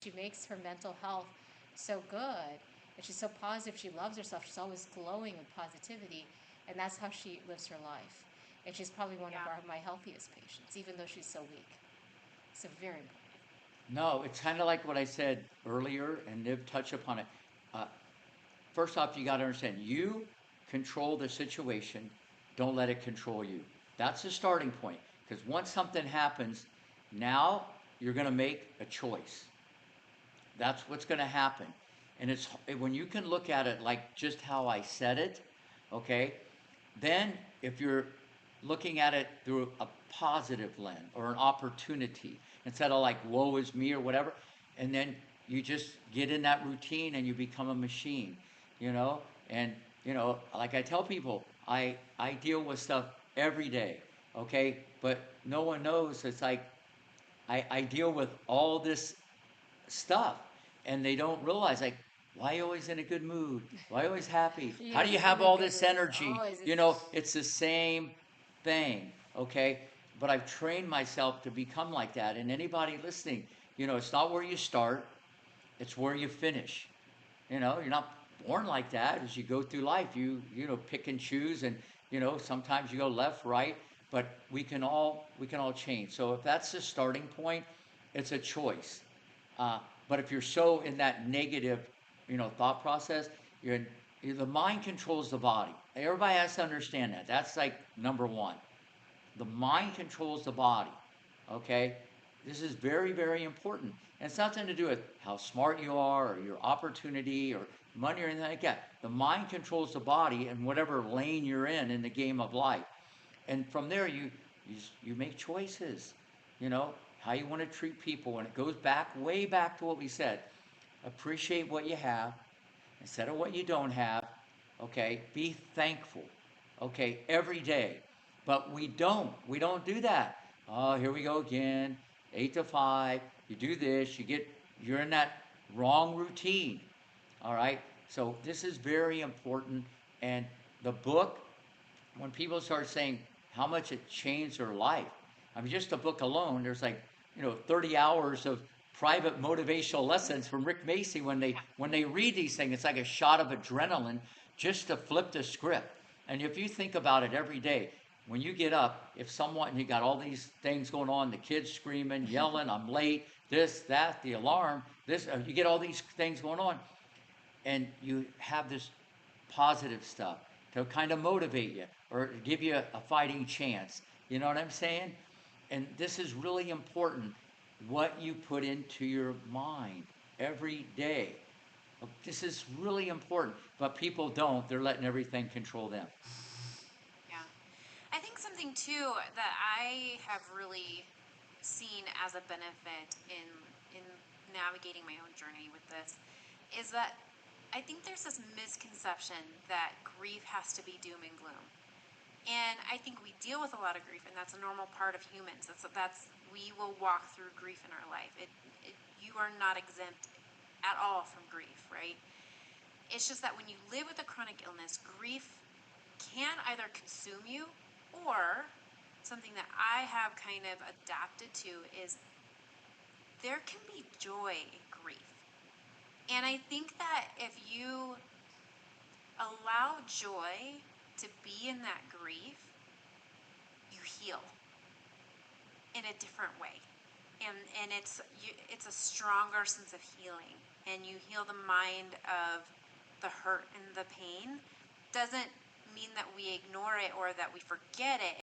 She makes her mental health so good, and she's so positive. She loves herself. She's always glowing with positivity, and that's how she lives her life. And she's probably one of Yeah. my healthiest patients, even though she's so weak. So very important. No, it's kind of like what I said earlier, and Niv touched upon it. Uh, First off, you got to understand you control the situation, don't let it control you. That's the starting point. Because once something happens, now you're going to make a choice. That's what's going to happen. And it's when you can look at it like just how I said it, okay? Then if you're looking at it through a positive lens or an opportunity instead of like woe is me or whatever, and then you just get in that routine and you become a machine, you know? And like I tell people, I deal with stuff every day, okay? But no one knows it's like I deal with all this stuff and they don't realize like why are you always in a good mood, why are you always happy, how do you Yes, have in a all good this mood. energy, Always. it's the same thing, okay? But I've trained myself to become like that, and anybody listening, it's not where you start, it's where you finish. You're not born like that. As you go through life, you pick and choose, and sometimes you go left, right, but we can all change. So if that's the starting point, it's a choice. Uh, but if you're so in that negative, thought process, you're the mind controls the body. Everybody has to understand that. That's like number one. The mind controls the body. Okay? This is very, very important. And it's nothing to do with how smart you are or your opportunity or money or anything like that. The mind controls the body and whatever lane you're in the game of life. And from there, you make choices. You know how you want to treat people, and it goes back way back to what we said. Appreciate what you have instead of what you don't have. Okay, be thankful. Okay, every day. But we don't do that. Oh, here we go again. 8 to 5. You do this, you're in that wrong routine. All right. So this is very important. And the book, when people start saying how much it changed their life, I mean, just the book alone, there's like 30 hours of private motivational lessons from Rick Macy. When they Yeah. when they read these things, it's like a shot of adrenaline just to flip the script. And if you think about it every day, when you get up, if someone, you got all these things going on, the kids screaming, yelling, I'm late, this, that, the alarm, this, you get all these things going on, and you have this positive stuff to kind of motivate you or give you a fighting chance. You know what I'm saying? And this is really important, what you put into your mind every day. This is really important, but people don't. They're letting everything control them. Yeah. I think something too that I have really seen as a benefit in navigating my own journey with this is that I think there's this misconception that grief has to be doom and gloom. And I think we deal with a lot of grief, and that's a normal part of humans. That's we will walk through grief in our life. You are not exempt at all from grief, right? It's just that when you live with a chronic illness, grief can either consume you, or something that I have kind of adapted to is there can be joy in grief. And I think that if you allow joy to be in that grief, you heal in a different way. And it's a stronger sense of healing, and you heal the mind of the hurt and the pain. Doesn't mean that we ignore it or that we forget it.